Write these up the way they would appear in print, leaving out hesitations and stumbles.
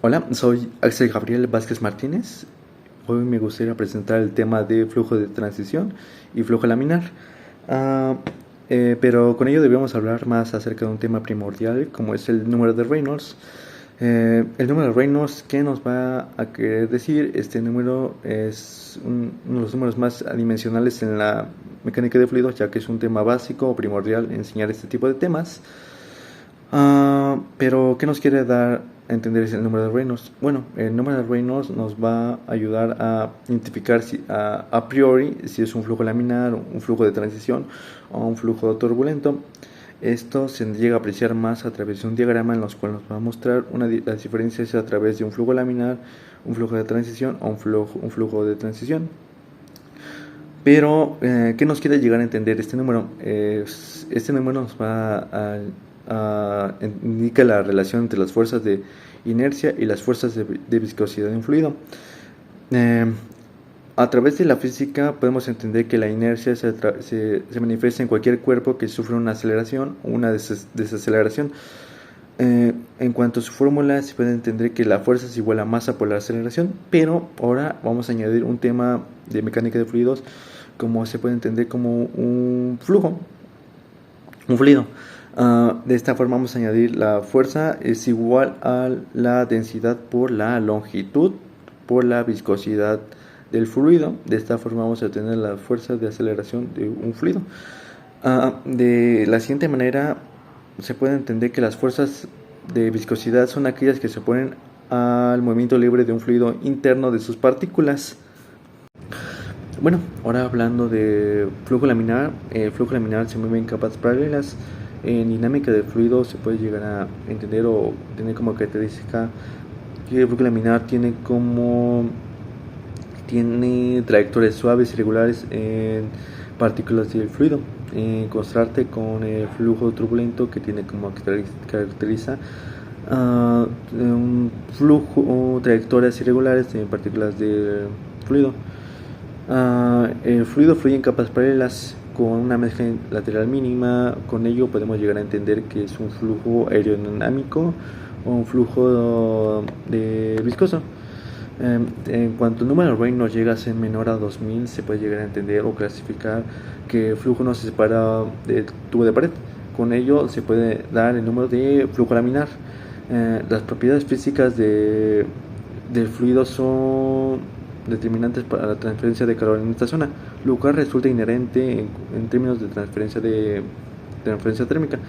Hola, soy Axel Gabriel Vázquez Martínez. Hoy me gustaría presentar el tema de flujo de transición y flujo laminar. Ah, pero con ello debemos hablar más acerca de un tema primordial como es el número de Reynolds. El número de Reynolds, ¿qué nos va a querer decir? Este número es uno de los números más adimensionales en la mecánica de fluidos, ya que es un tema básico o primordial enseñar este tipo de temas. Pero, ¿qué nos quiere dar a entender el número de Reynolds? Bueno, el número de Reynolds nos va a ayudar a identificar a priori si es un flujo laminar, un flujo de transición o un flujo turbulento. Esto se llega a apreciar más a través de un diagrama en los cuales nos va a mostrar las diferencias a través de un flujo laminar, un flujo de transición o un flujo de transición. Pero, ¿qué nos quiere llegar a entender este número? Este número nos va indica la relación entre las fuerzas de inercia y las fuerzas de viscosidad de un fluido. A través de la física podemos entender que la inercia se manifiesta en cualquier cuerpo que sufre una aceleración o una desaceleración. En cuanto a su fórmula, se puede entender que la fuerza es igual a masa por la aceleración, pero ahora vamos a añadir un tema de mecánica de fluidos, como se puede entender como un flujo, un fluido. De esta forma vamos a añadir la fuerza es igual a la densidad por la longitud por la viscosidad del fluido. De esta forma vamos a tener la fuerza de aceleración de un fluido. De la siguiente manera se puede entender que las fuerzas de viscosidad son aquellas que se oponen al movimiento libre de un fluido interno de sus partículas. Bueno, ahora hablando de flujo laminar, el flujo laminar se mueve en capas paralelas. En dinámica de fluido se puede llegar a entender o tener como característica que el flujo laminar tiene trayectorias suaves y regulares en partículas del fluido, en contraste con el flujo turbulento que tiene como caracteriza un flujo o trayectorias irregulares en partículas del fluido. El fluido fluye en capas paralelas con una mezcla lateral mínima. Con ello podemos llegar a entender que es un flujo aerodinámico o un flujo de viscoso. En cuanto el número de Reynolds llega a ser menor a 2000, se puede llegar a entender o clasificar que el flujo no se separa del tubo de pared. Con ello se puede dar el número de flujo laminar. Las propiedades físicas del fluido son determinantes para la transferencia de calor en esta zona, lo cual resulta inherente en términos de transferencia térmica.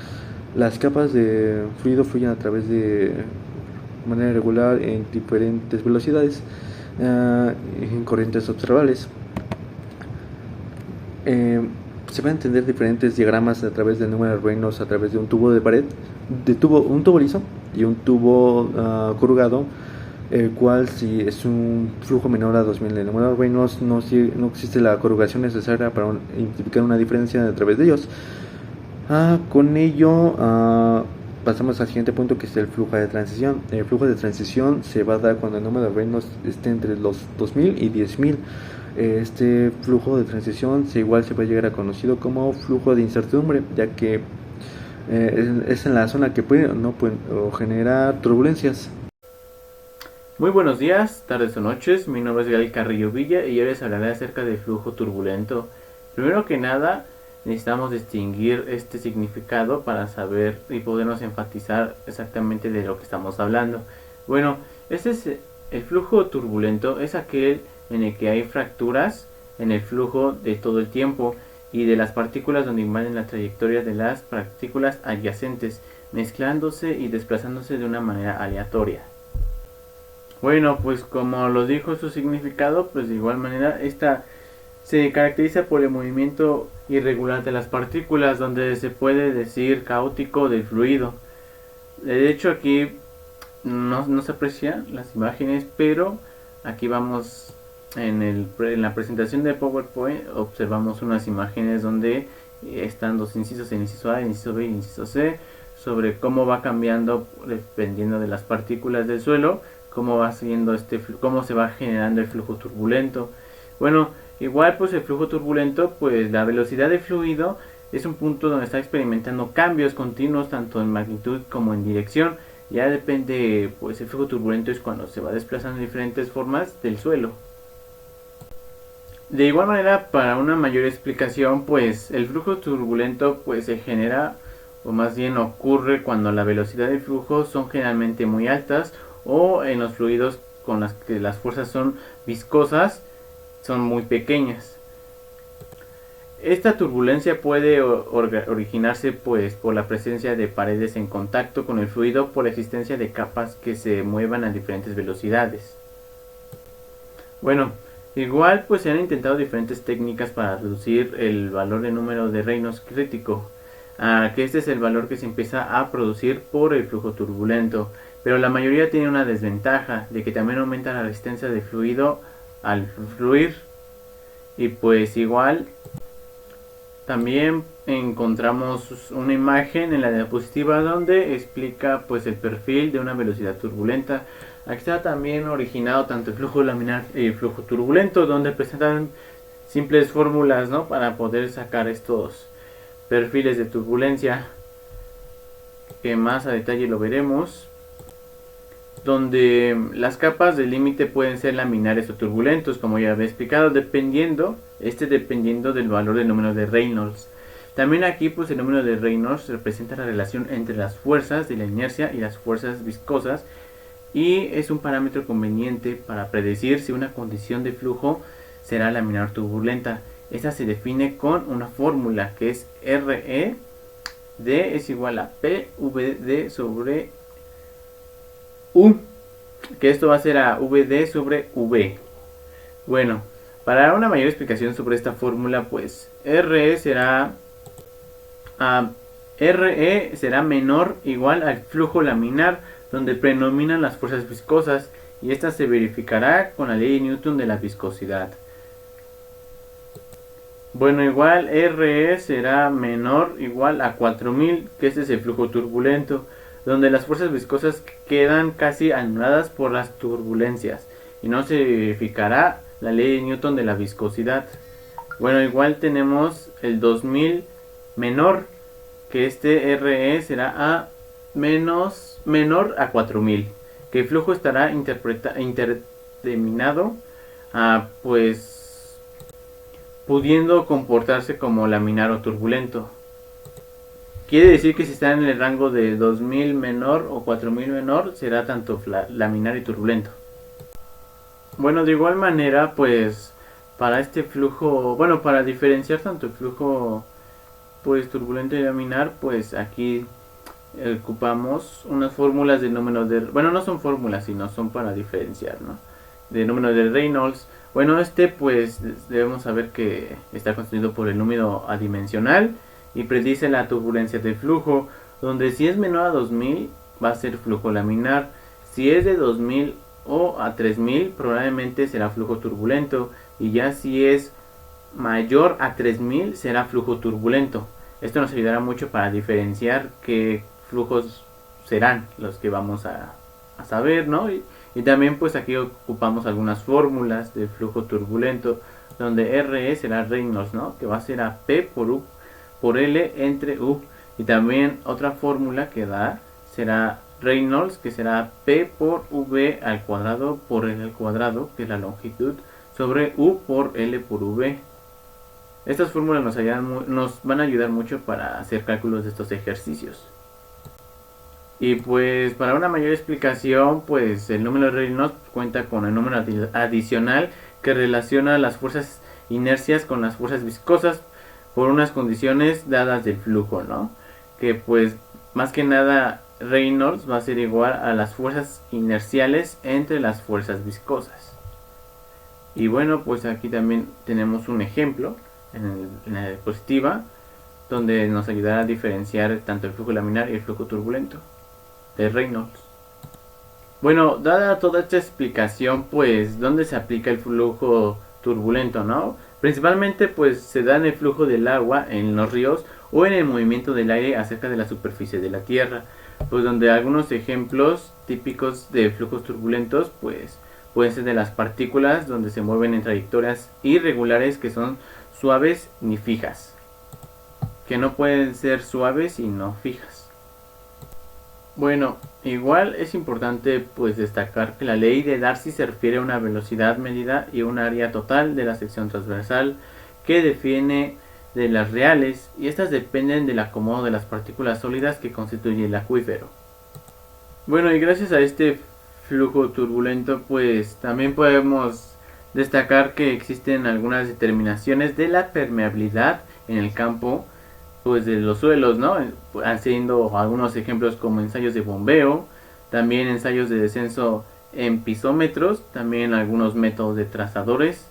Las capas de fluido fluyen a través de manera regular en diferentes velocidades, en corrientes observables. Se pueden entender diferentes diagramas a través del número de Reynolds a través de un tubo de pared, un tubo liso y un tubo corrugado, el cual si es un flujo menor a 2000 de número de Reynolds no existe la corrugación necesaria para identificar una diferencia a través de ellos. Con ello pasamos al siguiente punto, que es el flujo de transición. El flujo de transición se va a dar cuando el número de Reynolds esté entre los 2000 y 10000. Este flujo de transición igual se puede llegar a conocido como flujo de incertidumbre, ya que es en la zona que puede generar turbulencias. Muy buenos días, tardes o noches, mi nombre es Gael Carrillo Villa y yo les hablaré acerca del flujo turbulento. Primero que nada, necesitamos distinguir este significado para saber y podernos enfatizar exactamente de lo que estamos hablando. Bueno, el flujo turbulento es aquel en el que hay fracturas en el flujo de todo el tiempo y de las partículas donde invaden la trayectoria de las partículas adyacentes, mezclándose y desplazándose de una manera aleatoria. Bueno, pues como lo dijo su significado, pues de igual manera esta se caracteriza por el movimiento irregular de las partículas, donde se puede decir caótico del fluido. De hecho aquí no se aprecian las imágenes, pero aquí vamos en la presentación de PowerPoint observamos unas imágenes donde están dos incisos, el inciso A, el inciso B y el inciso C, sobre cómo va cambiando dependiendo de las partículas del suelo, cómo se va generando el flujo turbulento. Bueno, igual pues el flujo turbulento, pues la velocidad del fluido es un punto donde está experimentando cambios continuos tanto en magnitud como en dirección. Ya depende, pues el flujo turbulento es cuando se va desplazando en diferentes formas del suelo. De igual manera, para una mayor explicación, pues el flujo turbulento pues se genera, o más bien ocurre cuando la velocidad del flujo son generalmente muy altas, o en los fluidos con las que las fuerzas son viscosas son muy pequeñas. Esta turbulencia puede originarse pues por la presencia de paredes en contacto con el fluido, por la existencia de capas que se muevan a diferentes velocidades. Bueno, igual pues se han intentado diferentes técnicas para reducir el valor de número de Reynolds crítico, que este es el valor que se empieza a producir por el flujo turbulento, pero la mayoría tiene una desventaja de que también aumenta la resistencia del fluido al fluir, y pues igual también encontramos una imagen en la diapositiva donde explica pues el perfil de una velocidad turbulenta. Aquí está también originado tanto el flujo laminar y el flujo turbulento, donde presentan simples fórmulas, ¿no?, para poder sacar estos perfiles de turbulencia, que más a detalle lo veremos, donde las capas del límite pueden ser laminares o turbulentos, como ya había explicado, dependiendo del valor del número de Reynolds. También aquí pues el número de Reynolds representa la relación entre las fuerzas de la inercia y las fuerzas viscosas, y es un parámetro conveniente para predecir si una condición de flujo será laminar turbulenta. Esta se define con una fórmula que es RE D es igual a PVD sobre U, que esto va a ser a VD sobre V. Bueno, para una mayor explicación sobre esta fórmula, pues RE será menor o igual al flujo laminar, donde predominan las fuerzas viscosas, y esta se verificará con la ley de Newton de la viscosidad. Bueno, igual RE será menor o igual a 4000, que este es el flujo turbulento, donde las fuerzas viscosas quedan casi anuladas por las turbulencias, y no se verificará la ley de Newton de la viscosidad. Bueno, igual tenemos el 2000 menor, que este RE será menor a 4000, que el flujo estará interdeterminado, pues pudiendo comportarse como laminar o turbulento. Quiere decir que si está en el rango de 2000 menor o 4000 menor, será tanto laminar y turbulento. Bueno, de igual manera, pues para este flujo, bueno, para diferenciar tanto el flujo pues turbulento y laminar, pues aquí ocupamos unas fórmulas de número de, bueno, no son fórmulas, sino son para diferenciar, ¿no?, de número de Reynolds. Bueno, pues debemos saber que está constituido por el número adimensional y predice la turbulencia del flujo, donde si es menor a 2000 va a ser flujo laminar, si es de 2000 o a 3000 probablemente será flujo turbulento, y ya si es mayor a 3000 será flujo turbulento. Esto nos ayudará mucho para diferenciar qué flujos serán los que vamos a saber, ¿no? Y también pues aquí ocupamos algunas fórmulas de flujo turbulento, donde RE será Reynolds, ¿no?, que va a ser a P por U por L entre U. Y también otra fórmula que da será Reynolds, que será P por V al cuadrado por L al cuadrado, que es la longitud, sobre U por L por V. Estas fórmulas nos van a ayudar mucho para hacer cálculos de estos ejercicios. Y pues para una mayor explicación, pues el número de Reynolds cuenta con el número adicional que relaciona las fuerzas inercias con las fuerzas viscosas por unas condiciones dadas del flujo, ¿no? Que pues más que nada Reynolds va a ser igual a las fuerzas inerciales entre las fuerzas viscosas. Y bueno, pues aquí también tenemos un ejemplo en la diapositiva, donde nos ayudará a diferenciar tanto el flujo laminar y el flujo turbulento de Reynolds. Bueno, dada toda esta explicación, pues ¿dónde se aplica el flujo turbulento, no? Principalmente pues se da en el flujo del agua en los ríos o en el movimiento del aire acerca de la superficie de la tierra, pues donde algunos ejemplos típicos de flujos turbulentos pues pueden ser de las partículas, donde se mueven en trayectorias irregulares que son suaves ni fijas, que no pueden ser suaves y no fijas. Bueno, igual es importante pues destacar que la ley de Darcy se refiere a una velocidad medida y un área total de la sección transversal que define de las reales, y estas dependen del acomodo de las partículas sólidas que constituye el acuífero. Bueno, y gracias a este flujo turbulento pues también podemos destacar que existen algunas determinaciones de la permeabilidad en el campo pues de los suelos, ¿no? Haciendo algunos ejemplos como ensayos de bombeo, también ensayos de descenso en pisómetros, también algunos métodos de trazadores,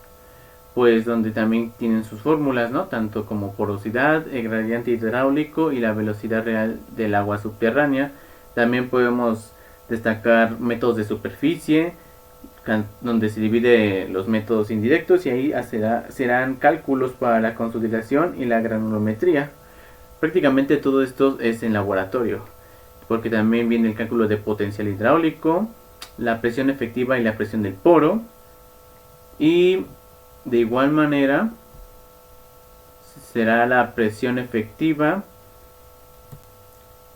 pues donde también tienen sus fórmulas, ¿no? Tanto como porosidad, el gradiente hidráulico y la velocidad real del agua subterránea. También podemos destacar métodos de superficie, donde se divide los métodos indirectos, y ahí serán cálculos para la consolidación y la granulometría. Prácticamente todo esto es en laboratorio, porque también viene el cálculo de potencial hidráulico, la presión efectiva y la presión del poro, y de igual manera será la presión efectiva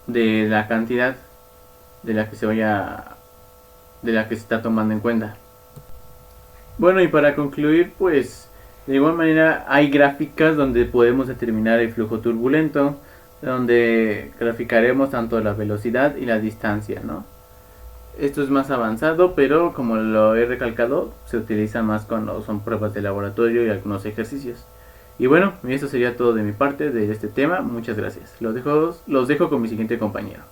de la cantidad de la que de la que se está tomando en cuenta. Bueno, y para concluir, pues de igual manera hay gráficas donde podemos determinar el flujo turbulento, donde graficaremos tanto la velocidad y la distancia, ¿no? Esto es más avanzado, pero como lo he recalcado, se utiliza más cuando son pruebas de laboratorio y algunos ejercicios. Y bueno, eso sería todo de mi parte de este tema. Muchas gracias. Los dejo con mi siguiente compañero.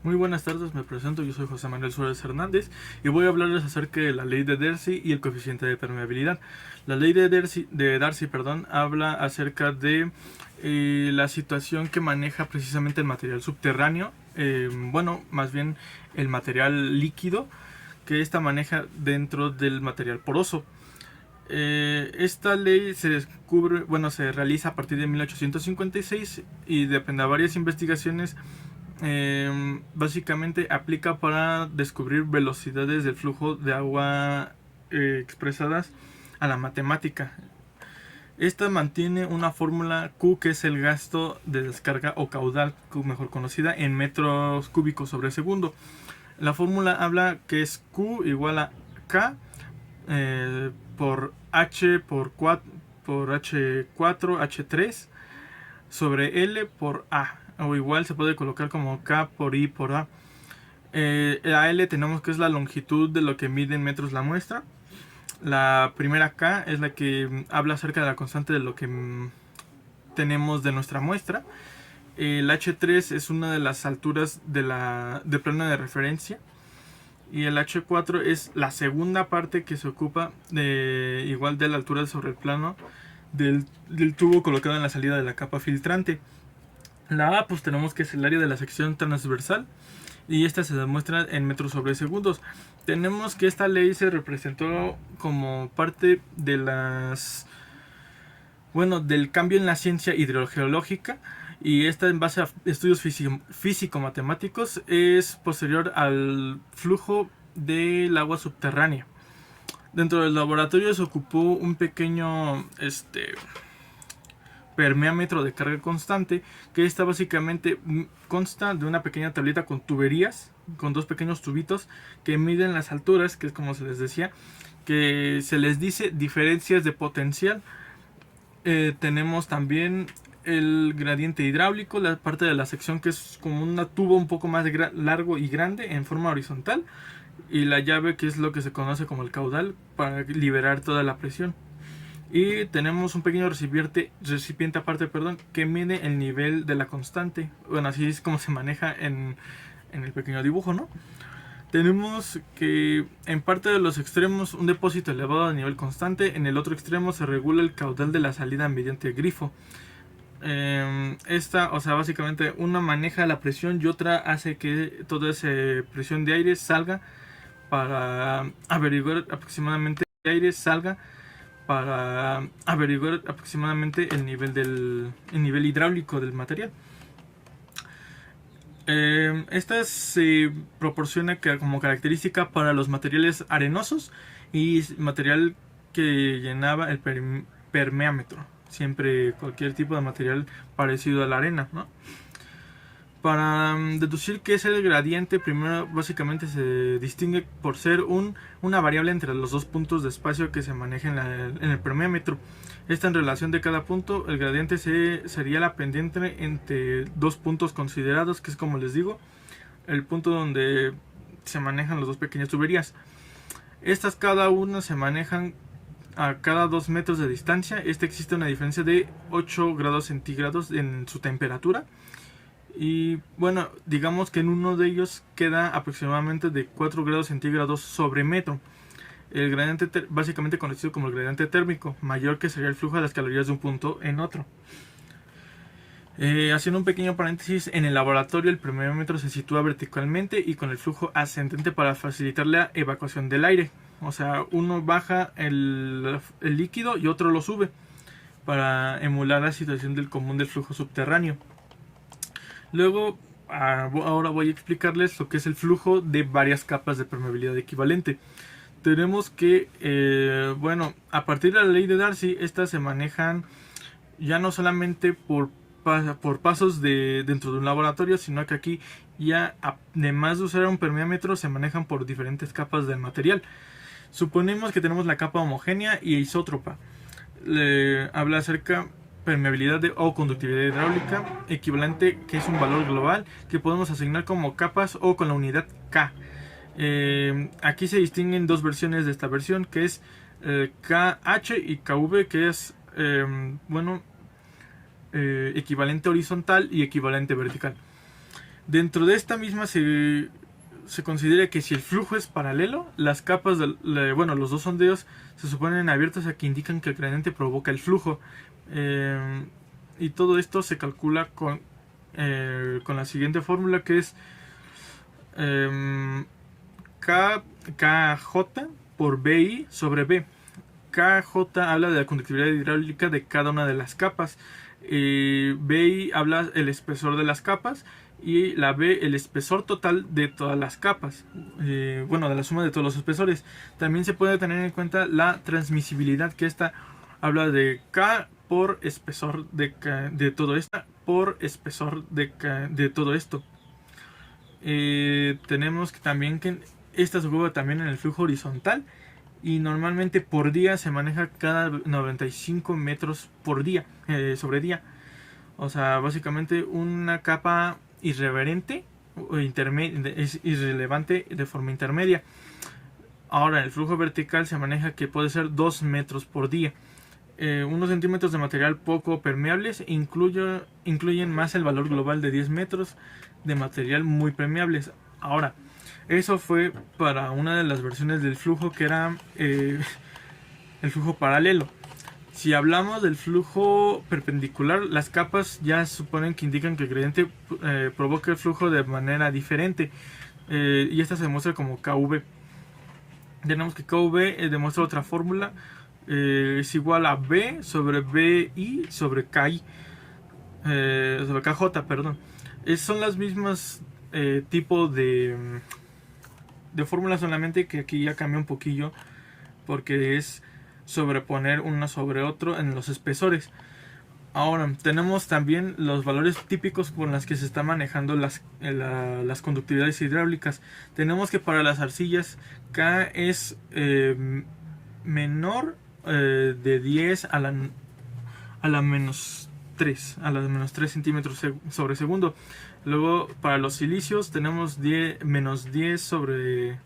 Muy buenas tardes, me presento, yo soy José Manuel Suárez Hernández y voy a hablarles acerca de la ley de Darcy y el coeficiente de permeabilidad. La ley de Darcy, habla acerca de la situación que maneja precisamente el material subterráneo, más bien el material líquido que esta maneja dentro del material poroso. Esta ley se realiza a partir de 1856 y depende de varias investigaciones. Básicamente aplica para descubrir velocidades del flujo de agua expresadas a la matemática. Esta mantiene una fórmula Q, que es el gasto de descarga o caudal, mejor conocida en metros cúbicos sobre segundo. La fórmula habla que es Q igual a K por H por H4, H3 sobre L por A. O igual se puede colocar como K por I por A. La L tenemos que es la longitud de lo que mide en metros la muestra. La primera K es la que habla acerca de la constante de lo que tenemos de nuestra muestra. El H3 es una de las alturas de plano de referencia. Y el H4 es la segunda parte que se ocupa igual de la altura sobre el plano del tubo colocado en la salida de la capa filtrante. La A, pues tenemos que es el área de la sección transversal, y esta se demuestra en metros sobre segundos. Tenemos que esta ley se representó como parte de del cambio en la ciencia hidrogeológica, y esta, en base a estudios físico-matemáticos, es posterior al flujo del agua subterránea. Dentro del laboratorio se ocupó un pequeño permeámetro de carga constante, que esta básicamente consta de una pequeña tableta con tuberías, con dos pequeños tubitos que miden las alturas, que es como se les decía, que se les dice diferencias de potencial. Tenemos también el gradiente hidráulico, la parte de la sección que es como un tubo un poco más largo y grande en forma horizontal, y la llave, que es lo que se conoce como el caudal, para liberar toda la presión. Y tenemos un pequeño recipiente aparte, que mide el nivel de la constante. Bueno, así es como se maneja en el pequeño dibujo, ¿no? Tenemos que en parte de los extremos un depósito elevado a nivel constante. En el otro extremo se regula el caudal de la salida mediante grifo. Básicamente una maneja la presión y otra hace que toda esa presión de aire salga para averiguar aproximadamente el nivel hidráulico del material. Esta se proporciona como característica para los materiales arenosos y material que llenaba el permeámetro. Siempre cualquier tipo de material parecido a la arena, ¿no? Para deducir qué es el gradiente, primero básicamente se distingue por ser una variable entre los dos puntos de espacio que se maneja en el permímetro. Esta en relación de cada punto, el gradiente sería la pendiente entre dos puntos considerados, que es, como les digo, el punto donde se manejan las dos pequeñas tuberías. Estas cada una se manejan a cada 2 metros de distancia. Existe una diferencia de 8 grados centígrados en su temperatura. Y bueno, digamos que en uno de ellos queda aproximadamente de 4 grados centígrados sobre metro. El gradiente básicamente conocido como el gradiente térmico, mayor que sería el flujo de las calorías de un punto en otro. Haciendo un pequeño paréntesis, en el laboratorio el permímetro se sitúa verticalmente y con el flujo ascendente para facilitar la evacuación del aire. O sea, uno baja el líquido y otro lo sube para emular la situación del común del flujo subterráneo. Luego, ahora voy a explicarles lo que es el flujo de varias capas de permeabilidad equivalente. Tenemos que, a partir de la ley de Darcy, estas se manejan ya no solamente por pasos dentro de un laboratorio, sino que aquí ya, además de usar un permeámetro, se manejan por diferentes capas del material. Suponemos que tenemos la capa homogénea y isótropa. Habla acerca permeabilidad o conductividad hidráulica equivalente, que es un valor global que podemos asignar como capas o con la unidad K. Aquí se distinguen dos versiones de esta versión, que es KH y KV, que es equivalente horizontal y equivalente vertical. Dentro de esta misma se considera que si el flujo es paralelo, las capas los dos sondeos se suponen abiertos, a que indican que el gradiente provoca el flujo. Y todo esto se calcula con la siguiente fórmula, que es KJ por BI sobre B. KJ habla de la conductividad hidráulica de cada una de las capas. BI habla el espesor de las capas, y la B el espesor total de todas las capas, de la suma de todos los espesores. También se puede tener en cuenta la transmisibilidad, que esta habla de K por espesor de todo esto por espesor de todo esto. Tenemos que también que esta se ocupa también en el flujo horizontal, y normalmente por día se maneja cada 95 metros por día, sobre día. O sea, básicamente una capa irreverente o es irrelevante de forma intermedia. Ahora, el flujo vertical se maneja que puede ser 2 metros por día. Unos centímetros de material poco permeables incluyen más el valor global de 10 metros de material muy permeables. Ahora, eso fue para una de las versiones del flujo, que era el flujo paralelo. Si hablamos del flujo perpendicular, las capas ya suponen que indican que el gradiente provoca el flujo de manera diferente, y esta se demuestra como KV. Tenemos que KV demuestra otra fórmula, es igual a B sobre BI sobre KI, sobre KJ, perdón. Son las mismas tipos de fórmulas, solamente que aquí ya cambia un poquillo, porque es sobreponer uno sobre otro en los espesores. Ahora, tenemos también los valores típicos con los que se están manejando las conductividades hidráulicas. Tenemos que para las arcillas K es menor de 10 a la menos 3 centímetros sobre segundo. Luego, para los silicios tenemos menos 10 sobre...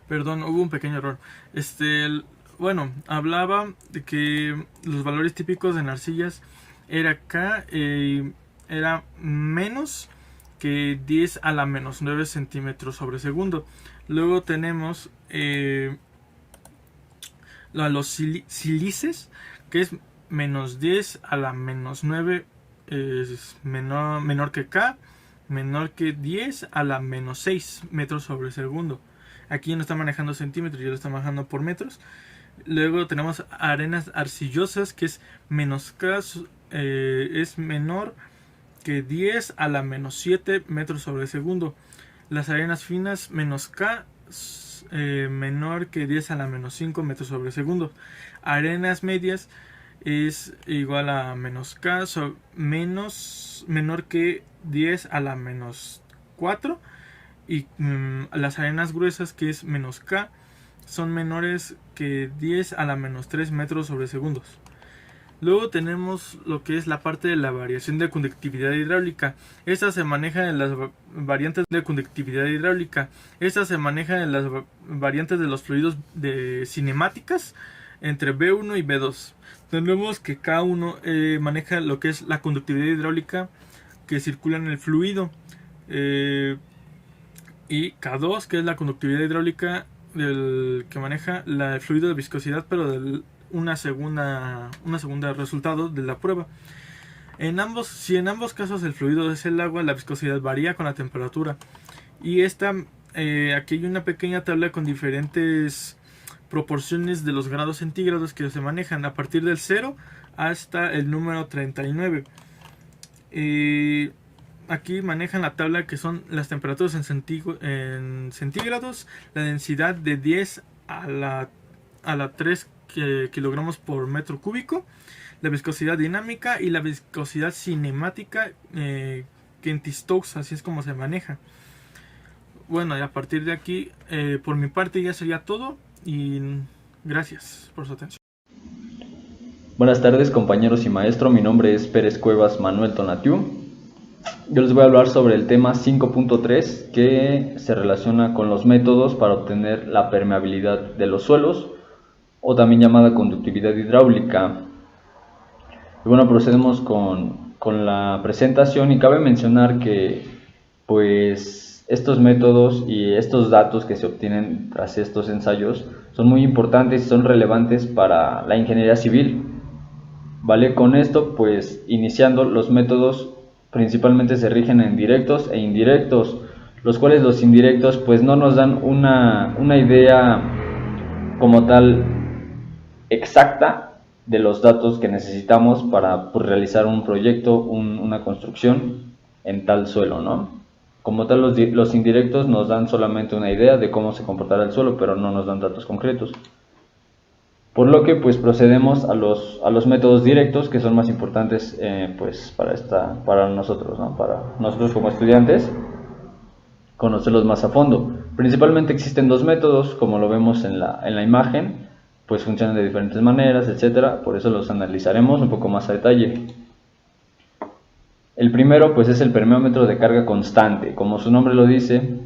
Perdón, hubo un pequeño error. Hablaba de que los valores típicos en arcillas era K, era menos que 10 a la menos 9 centímetros sobre segundo. Luego tenemos los sílices, que es menos 10 a la menos 9, es menor que K, menor que 10 a la menos 6 metros sobre segundo. Aquí no está manejando centímetros, ya lo está manejando por metros. Luego tenemos arenas arcillosas, que es menos K, es menor que 10 a la menos 7 metros sobre segundo. Las arenas finas, menos K, menor que 10 a la menos 5 metros sobre segundo. Arenas medias, es igual a menos K, menor que 10 a la menos 4. Y las arenas gruesas, que es menos K, son menores que 10 a la menos 3 metros sobre segundos. Luego tenemos lo que es la parte de la variación de conductividad hidráulica. Esta se maneja en las variantes de conductividad hidráulica. Esta se maneja en las variantes de los fluidos de cinemáticas entre B1 y B2. Tenemos que K1 maneja lo que es la conductividad hidráulica que circula en el fluido. Y K2, que es la conductividad hidráulica que maneja el fluido de viscosidad, pero una segunda resultado de la prueba. Si en ambos casos el fluido es el agua, la viscosidad varía con la temperatura. Y aquí hay una pequeña tabla con diferentes proporciones de los grados centígrados que se manejan a partir del 0 hasta el número 39. Aquí manejan la tabla que son las temperaturas en centígrados, la densidad de 10 a la 3 kilogramos por metro cúbico, la viscosidad dinámica y la viscosidad cinemática, Kent-Stokes, así es como se maneja. Bueno, y a partir de aquí, por mi parte ya sería todo, y gracias por su atención. Buenas tardes, compañeros y maestro, mi nombre es Pérez Cuevas Manuel Tonatiu. Yo les voy a hablar sobre el tema 5.3, que se relaciona con los métodos para obtener la permeabilidad de los suelos, o también llamada conductividad hidráulica. Y bueno, procedemos con la presentación, y cabe mencionar que pues estos métodos y estos datos que se obtienen tras estos ensayos son muy importantes y son relevantes para la ingeniería civil. Vale, con esto pues iniciando, los métodos principalmente se rigen en directos e indirectos, los cuales los indirectos pues no nos dan una idea como tal exacta de los datos que necesitamos para realizar un proyecto, una construcción en tal suelo, ¿no? Como tal, los indirectos nos dan solamente una idea de cómo se comportará el suelo, pero no nos dan datos concretos. Por lo que pues procedemos a los métodos directos, que son más importantes pues para nosotros, ¿no? Para nosotros como estudiantes, conocerlos más a fondo. Principalmente existen dos métodos, como lo vemos en la imagen, pues funcionan de diferentes maneras, etcétera. Por eso los analizaremos un poco más a detalle. El primero pues es el permeómetro de carga constante. Como su nombre lo dice,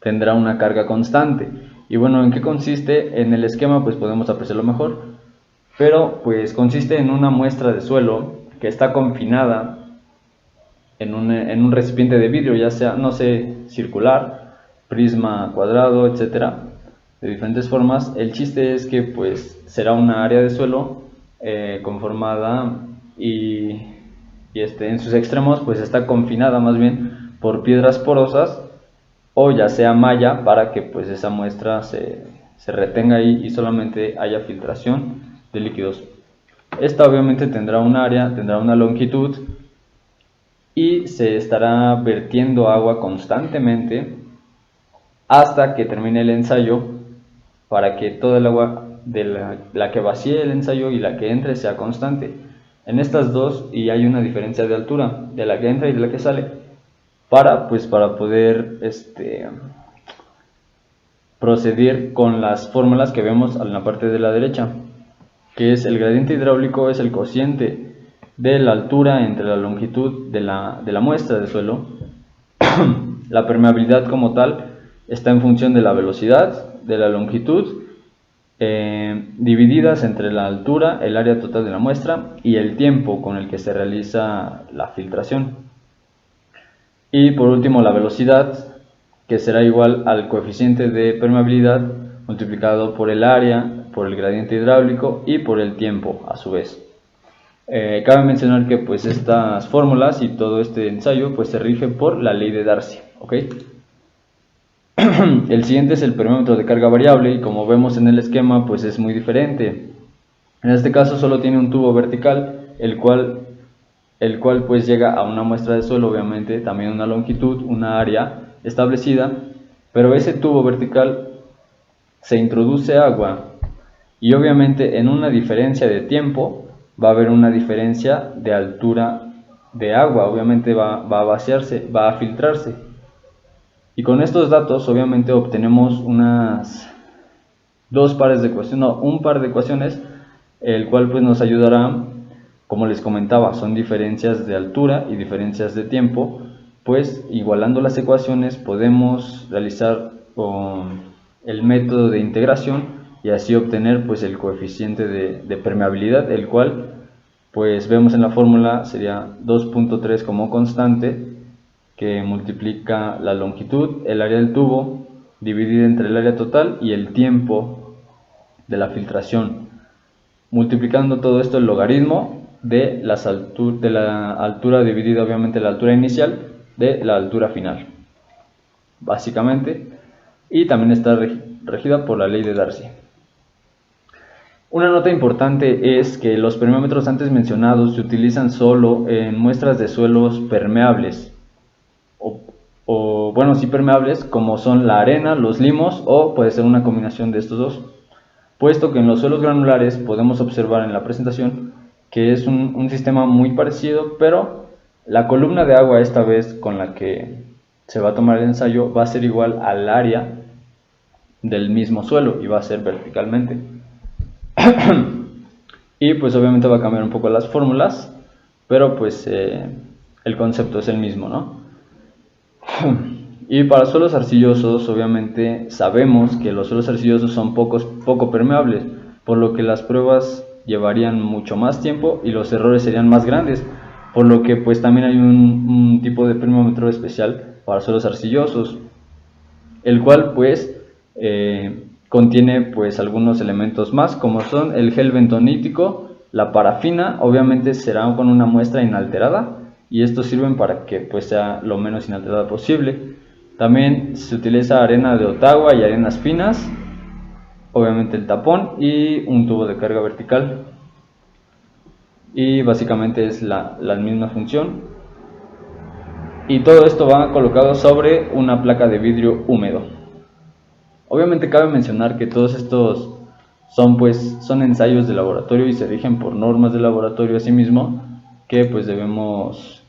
tendrá una carga constante. Y bueno, ¿en qué consiste? En el esquema pues podemos apreciarlo mejor, pero pues consiste en una muestra de suelo que está confinada en un recipiente de vidrio, ya sea, no sé, circular, prisma cuadrado, etcétera, de diferentes formas. El chiste es que pues será una área de suelo conformada y en sus extremos pues está confinada más bien por piedras porosas, o ya sea malla, para que pues esa muestra se retenga ahí y solamente haya filtración de líquidos. Esta obviamente tendrá un área, tendrá una longitud, y se estará vertiendo agua constantemente hasta que termine el ensayo, para que toda el agua de la que vacíe el ensayo y la que entre sea constante. En estas dos, y hay una diferencia de altura de la que entra y de la que sale, para poder proceder con las fórmulas que vemos en la parte de la derecha, que es el gradiente hidráulico, es el cociente de la altura entre la longitud de la muestra de suelo. La permeabilidad como tal está en función de la velocidad, de la longitud, divididas entre la altura, el área total de la muestra y el tiempo con el que se realiza la filtración. Y por último la velocidad, que será igual al coeficiente de permeabilidad multiplicado por el área, por el gradiente hidráulico y por el tiempo a su vez. Cabe mencionar que pues estas fórmulas y todo este ensayo pues se rige por la ley de Darcy, ¿ok? El siguiente es el permeómetro de carga variable, y como vemos en el esquema pues es muy diferente. En este caso solo tiene un tubo vertical, el cual pues llega a una muestra de suelo, obviamente también una longitud, una área establecida, pero ese tubo vertical se introduce agua, y obviamente en una diferencia de tiempo va a haber una diferencia de altura de agua, obviamente va a vaciarse, va a filtrarse. Y con estos datos obviamente obtenemos un par de ecuaciones, el cual pues nos ayudará, como les comentaba, son diferencias de altura y diferencias de tiempo, pues igualando las ecuaciones podemos realizar el método de integración y así obtener pues el coeficiente de permeabilidad, el cual pues vemos en la fórmula sería 2.3 como constante, que multiplica la longitud, el área del tubo, dividida entre el área total y el tiempo de la filtración. Multiplicando todo esto el logaritmo de la altura dividida obviamente la altura inicial de la altura final, básicamente, y también está regida por la ley de Darcy. Una nota importante es que los permeómetros antes mencionados se utilizan solo en muestras de suelos permeables, sí permeables, como son la arena, los limos, o puede ser una combinación de estos dos, puesto que en los suelos granulares podemos observar en la presentación que es un sistema muy parecido, pero la columna de agua esta vez con la que se va a tomar el ensayo va a ser igual al área del mismo suelo y va a ser verticalmente. Y pues obviamente va a cambiar un poco las fórmulas, pero pues el concepto es el mismo, ¿no? Y para suelos arcillosos, obviamente sabemos que los suelos arcillosos son poco permeables, por lo que las pruebas llevarían mucho más tiempo y los errores serían más grandes, por lo que pues también hay un tipo de permeómetro especial para suelos arcillosos, el cual pues contiene pues algunos elementos más, como son el gel bentonítico, la parafina, obviamente será con una muestra inalterada, y estos sirven para que pues sea lo menos inalterada posible. También se utiliza arena de Ottawa y arenas finas, obviamente el tapón y un tubo de carga vertical, y básicamente es la misma función, y todo esto va colocado sobre una placa de vidrio húmedo. Obviamente cabe mencionar que todos estos son ensayos de laboratorio y se rigen por normas de laboratorio asimismo, que pues debemos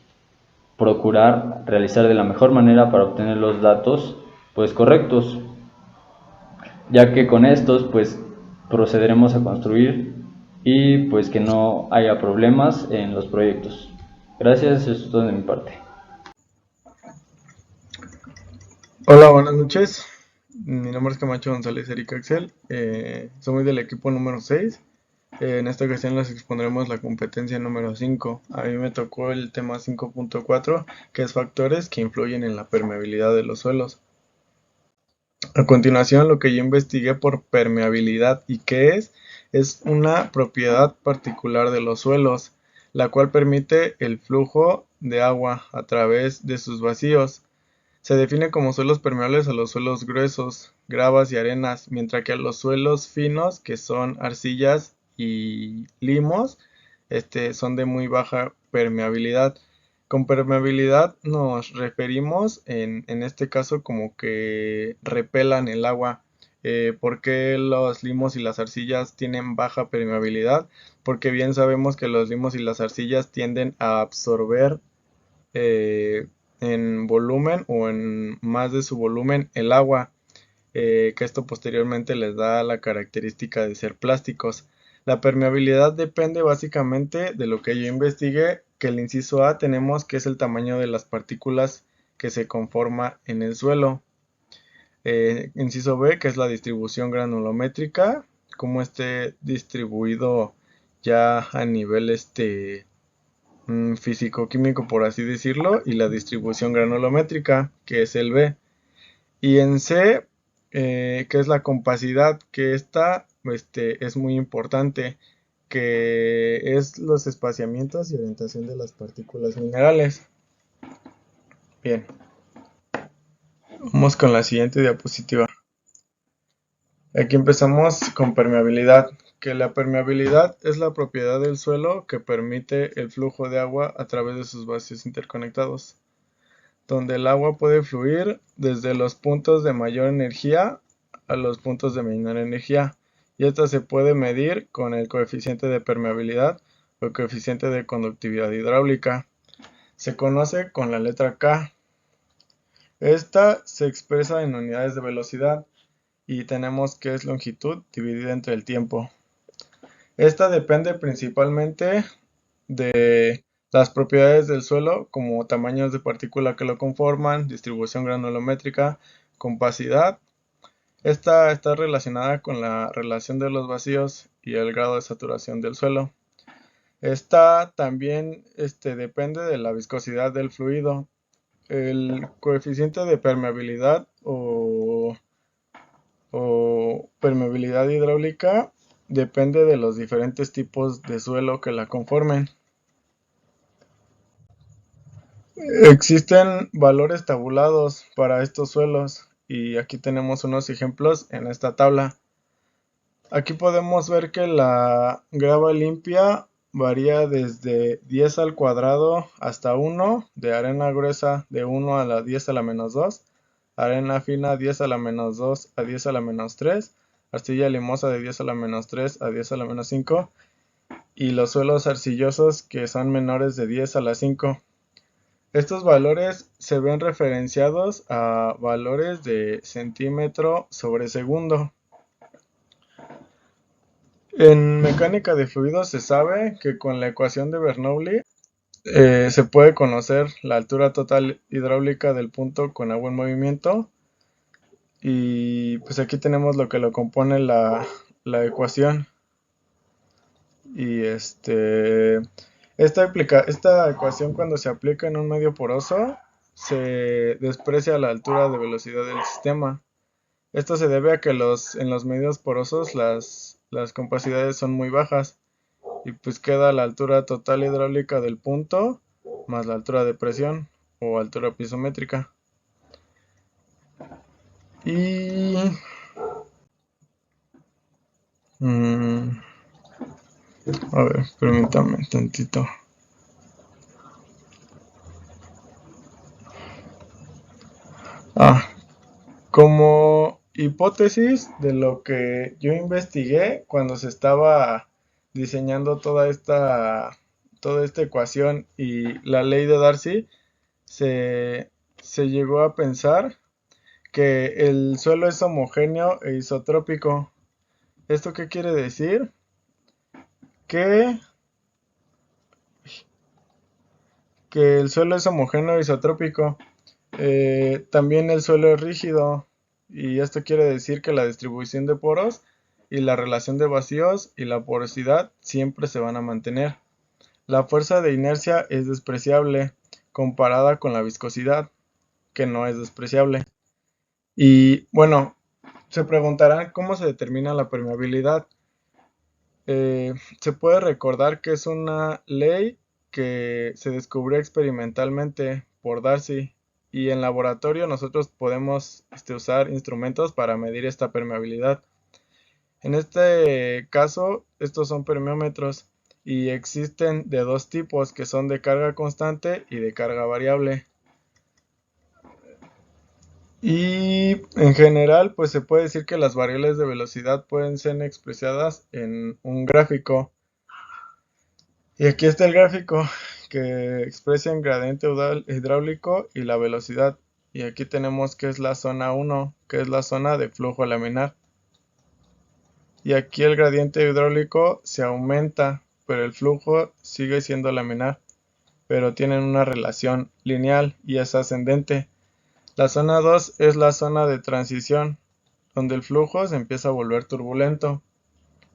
procurar realizar de la mejor manera para obtener los datos pues correctos, ya que con estos pues procederemos a construir y pues que no haya problemas en los proyectos. Gracias, eso es todo de mi parte. Hola, buenas noches. Mi nombre es Camacho González Erika Axel. Soy del equipo número 6. En esta ocasión les expondremos la competencia número 5. A mí me tocó el tema 5.4, que es factores que influyen en la permeabilidad de los suelos. A continuación, lo que yo investigué por permeabilidad y qué es una propiedad particular de los suelos, la cual permite el flujo de agua a través de sus vacíos. Se define como suelos permeables a los suelos gruesos, gravas y arenas, mientras que a los suelos finos, que son arcillas y limos, son de muy baja permeabilidad. Con permeabilidad nos referimos en este caso como que repelan el agua. ¿Por qué los limos y las arcillas tienen baja permeabilidad? Porque bien sabemos que los limos y las arcillas tienden a absorber en volumen o en más de su volumen el agua, que esto posteriormente les da la característica de ser plásticos. La permeabilidad depende básicamente de lo que yo investigué, que el inciso A tenemos que es el tamaño de las partículas que se conforma en el suelo. Inciso B, que es la distribución granulométrica, cómo esté distribuido ya a nivel físico-químico, por así decirlo, y la distribución granulométrica, que es el B. Y en C, que es la compacidad, que esta es muy importante, que es los espaciamientos y orientación de las partículas minerales. Bien, vamos con la siguiente diapositiva. Aquí empezamos con permeabilidad, que la permeabilidad es la propiedad del suelo que permite el flujo de agua a través de sus vacíos interconectados, donde el agua puede fluir desde los puntos de mayor energía a los puntos de menor energía, y esta se puede medir con el coeficiente de permeabilidad el coeficiente de conductividad hidráulica. Se conoce con la letra K. Esta se expresa en unidades de velocidad y tenemos que es longitud dividida entre el tiempo. Esta depende principalmente de las propiedades del suelo, como tamaños de partícula que lo conforman, distribución granulométrica, compacidad. Esta está relacionada con la relación de los vacíos y el grado de saturación del suelo. Esta también depende de la viscosidad del fluido. El coeficiente de permeabilidad o permeabilidad hidráulica depende de los diferentes tipos de suelo que la conformen. Existen valores tabulados para estos suelos y aquí tenemos unos ejemplos en esta tabla. Aquí podemos ver que la grava limpia varía desde 10 al cuadrado hasta 1, de arena gruesa de 1 a la 10 a la menos 2, arena fina 10 a la menos 2 a 10 a la menos 3, arcilla limosa de 10 a la menos 3 a 10 a la menos 5 y los suelos arcillosos que son menores de 10 a la 5. Estos valores se ven referenciados a valores de centímetro sobre segundo. En mecánica de fluidos se sabe que con la ecuación de Bernoulli se puede conocer la altura total hidráulica del punto con agua en movimiento. Y pues aquí tenemos lo que lo compone la ecuación. Y esta ecuación, cuando se aplica en un medio poroso, se desprecia la altura de velocidad del sistema. Esto se debe a que en los medios porosos las compacidades son muy bajas y pues queda la altura total hidráulica del punto más la altura de presión o altura piezométrica. Y a ver, permítame tantito. Como hipótesis de lo que yo investigué cuando se estaba diseñando toda esta ecuación y la ley de Darcy, se llegó a pensar que el suelo es homogéneo e isotrópico. ¿Esto qué quiere decir? Que el suelo es homogéneo e isotrópico. También el suelo es rígido y esto quiere decir que la distribución de poros y la relación de vacíos y la porosidad siempre se van a mantener. La fuerza de inercia es despreciable comparada con la viscosidad, que no es despreciable. Y bueno, se preguntarán cómo se determina la permeabilidad. Se puede recordar que es una ley que se descubrió experimentalmente por Darcy. Y en laboratorio nosotros podemos usar instrumentos para medir esta permeabilidad. En este caso, estos son permeómetros y existen de dos tipos, que son de carga constante y de carga variable. Y en general, pues se puede decir que las variables de velocidad pueden ser expresadas en un gráfico. Y aquí está el gráfico que expresa el gradiente hidráulico y la velocidad. Y aquí tenemos que es la zona 1, que es la zona de flujo laminar. Y aquí el gradiente hidráulico se aumenta, pero el flujo sigue siendo laminar. Pero tienen una relación lineal y es ascendente. La zona 2 es la zona de transición, donde el flujo se empieza a volver turbulento.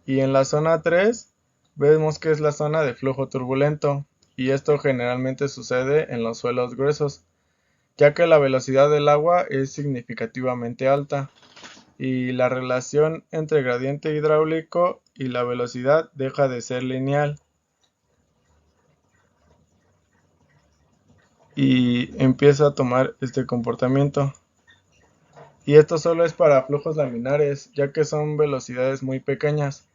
Y en la zona 3 vemos que es la zona de flujo turbulento, y esto generalmente sucede en los suelos gruesos, ya que la velocidad del agua es significativamente alta, y la relación entre gradiente hidráulico y la velocidad deja de ser lineal, y empieza a tomar este comportamiento. Y esto solo es para flujos laminares, ya que son velocidades muy pequeñas,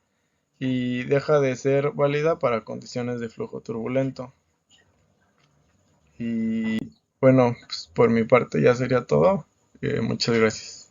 y deja de ser válida para condiciones de flujo turbulento. Y bueno, pues por mi parte ya sería todo. Muchas gracias.